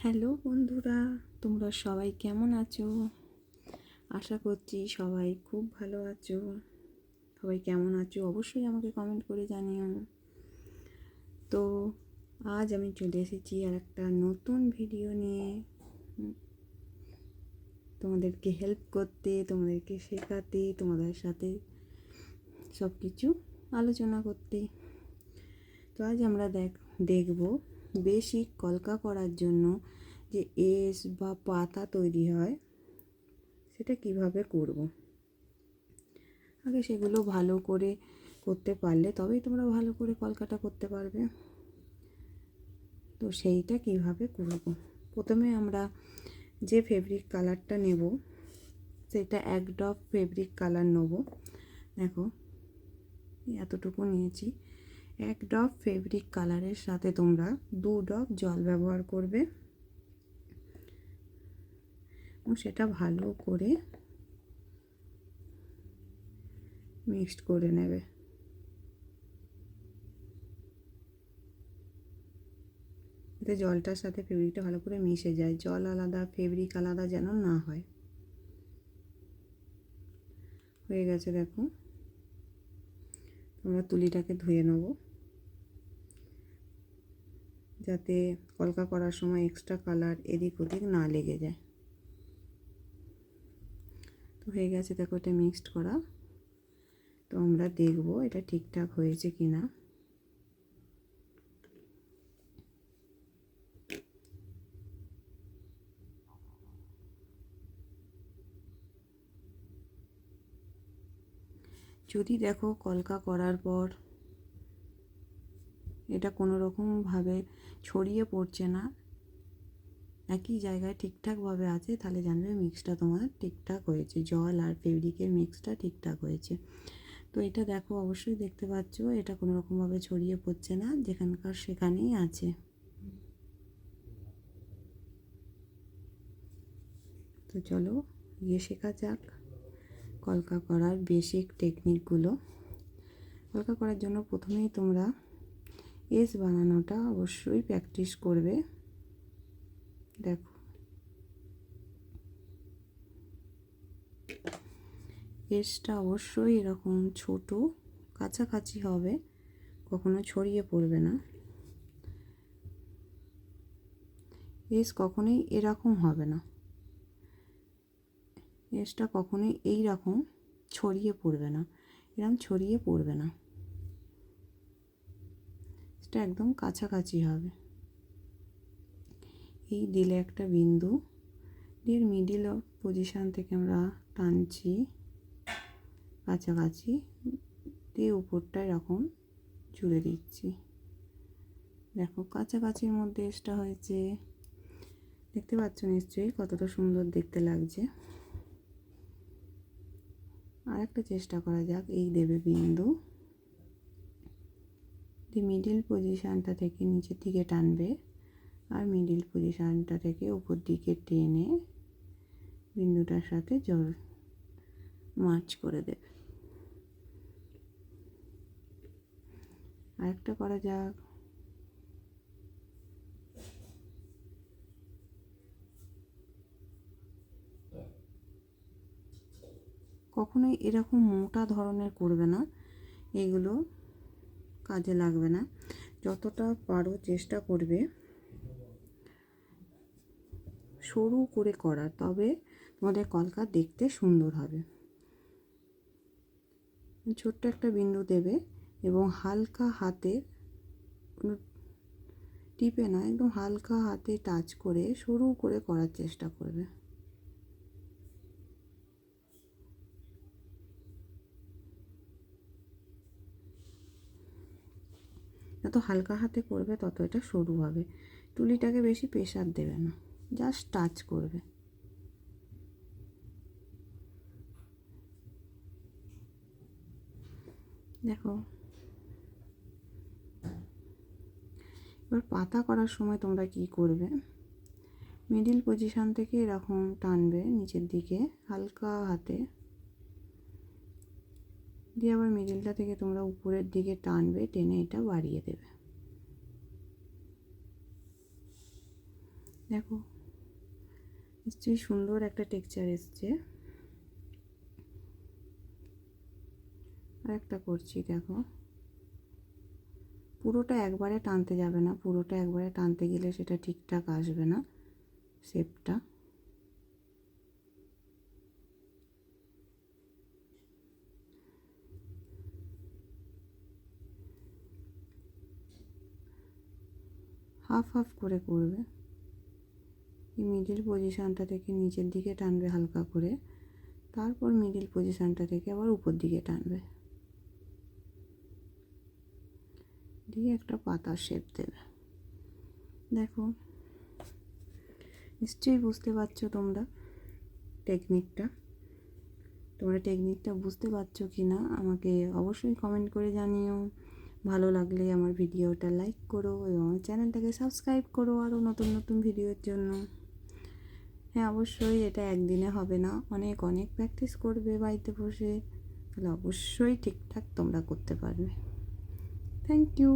Hello বন্ধুরা, তোমরা সবাই কেমন আছো? আশা করছি সবাই খুব ভালো আছো। সবাই কেমন আছো অবশ্যই আমাকে কমেন্ট করে জানিও। তো আজ আমি চলে এসেছি আর একটা নতুন ভিডিও নিয়ে, তোমাদেরকে হেল্প করতে, তোমাদেরকে শেখাতে, তোমাদের সাথে সব কিছু আলোচনা করতে। তো আজ আমরা দেখব বেসিক কলকা করার জন্য যে এস বা পাতা তৈরি হয় সেটা কিভাবে করব। আগে সেগুলো ভালো করে করতে পারলে তবেই তোমরা ভালো করে কলকাটা করতে পারবে। তো সেইটা কিভাবে করব, প্রথমে আমরা যে ফেব্রিক কালারটা নেব সেটা 1 ড্রপ ফেব্রিক কালার নেব। দেখো এতটুকু নিয়েছি। 1 ড্রপ ফেব্রিক কালারের সাথে তোমরা 2 ড্রপ জল ব্যবহার করবে এবং সেটা ভালো করে মিক্সড করে নেবে। এতে জলটার সাথে ফেব্রিকটা ভালো করে মিশে যায়, জল আলাদা ফেব্রিক আলাদা যেন না হয়। হয়ে গেছে দেখো। আমরা তুলিটাকে ধুয়ে নেব যাতে কলকা করার সময় এক্সট্রা কালার এদিক ওদিক না লেগে যায়। তো হয়ে গেছে দেখো, এটা মিক্সড করা। তো আমরা দেখব এটা ঠিকঠাক হয়েছে কি না। যদি দেখো কলকা করার পর এটা কোনো রকমভাবে ছড়িয়ে পড়ছে না, একই জায়গায় ঠিকঠাকভাবে আছে, তাহলে জানবে মিক্সটা তোমার ঠিকঠাক হয়েছে, জল আর ফেব্রিকের মিক্সটা ঠিকঠাক হয়েছে। তো এটা দেখো, অবশ্যই দেখতে পাচ্ছ এটা কোনো রকমভাবে ছড়িয়ে পড়ছে না, যেখানকার সেখানেই আছে। তো চলো গিয়ে শেখা যাক কলকা করার বেসিক টেকনিকগুলো। কলকা করার জন্য প্রথমেই তোমরা এস বানানোটা অবশ্যই প্র্যাকটিস করবে। দেখো এসটা অবশ্যই এরকম ছোট কাছাকাছি হবে, কখনো ছড়িয়ে পড়বে না। এস কখনোই এরকম হবে না, এসটা কখনোই এই রকম ছড়িয়ে পড়বে না, এরকম ছড়িয়ে পড়বে না, এটা একদম কাছাকাছি হবে। এই দিলে একটা বিন্দু এর মিডিল পজিশান থেকে আমরা টানছি কাছাকাছি দিয়ে উপরটা এরকম জুড়ে দিচ্ছি। দেখো কাছাকাছির মধ্যে এসটা হয়েছে, দেখতে পাচ্ছ নিশ্চয়ই কতটা সুন্দর দেখতে লাগছে। আর একটা চেষ্টা করা যাক, এই দেবে বিন্দু দিয়ে মিডিল পজিশানটা থেকে নিচের দিকে টানবে আর মিডিল পজিশানটা থেকে উপর দিকে টেনে বিন্দুটার সাথে জল মার্চ করে দেবে। আরেকটা করা যাক, কখনোই এরকম মোটা ধরনের করবে না, এগুলো কাজে লাগবে না। যতটা পারো চেষ্টা করবে সরু করে করার, তবে তোমাদের কলকা দেখতে সুন্দর হবে। ছোট্ট একটা বিন্দু দেবে এবং হালকা হাতে, টিপে না, একদম হালকা হাতে টাচ করে সরু করে করার চেষ্টা করবে। যত হালকা হাতে করবে তত এটা সরু হবে। তুলিটাকে বেশি প্রেসার দেবে না, জাস্ট টাচ করবে। দেখো এবার পাতা করার সময় তোমরা কি করবে, মিডিল পজিশান থেকে এরকম টানবে নিচের দিকে হালকা হাতে, দিয়ে আবার মিডিলটা থেকে তোমরা উপরের দিকে টানবে, টেনে এটা বাড়িয়ে দেবে। দেখো নিশ্চয়ই সুন্দর একটা টেক্সচার এসছে। আর একটা করছি, দেখো পুরোটা একবারে টানতে যাবে না, পুরোটা একবারে টানতে গেলে সেটা ঠিকঠাক আসবে না শেপটা। হাফ হাফ করে করবে। এই মিডিল পজিশানটা থেকে নিচের দিকে টানবে হালকা করে, তারপর মিডিল পজিশানটা থেকে আবার উপর দিকে টানবে, দিয়ে একটা পাতার শেপ দেবে। দেখো নিশ্চয়ই বুঝতে পারছো তোমরা টেকনিকটা বুঝতে পারছো কি না আমাকে অবশ্যই কমেন্ট করে জানিও। ভালো লাগলে আমার ভিডিওটা লাইক করো এবং আমার চ্যানেলটাকে সাবস্ক্রাইব করো আরও নতুন নতুন ভিডিওর জন্য। হ্যাঁ অবশ্যই এটা একদিনে হবে না, অনেক অনেক প্র্যাকটিস করবে বাড়িতে বসে, তাহলে অবশ্যই ঠিকঠাক তোমরা করতে পারবে। Thank you.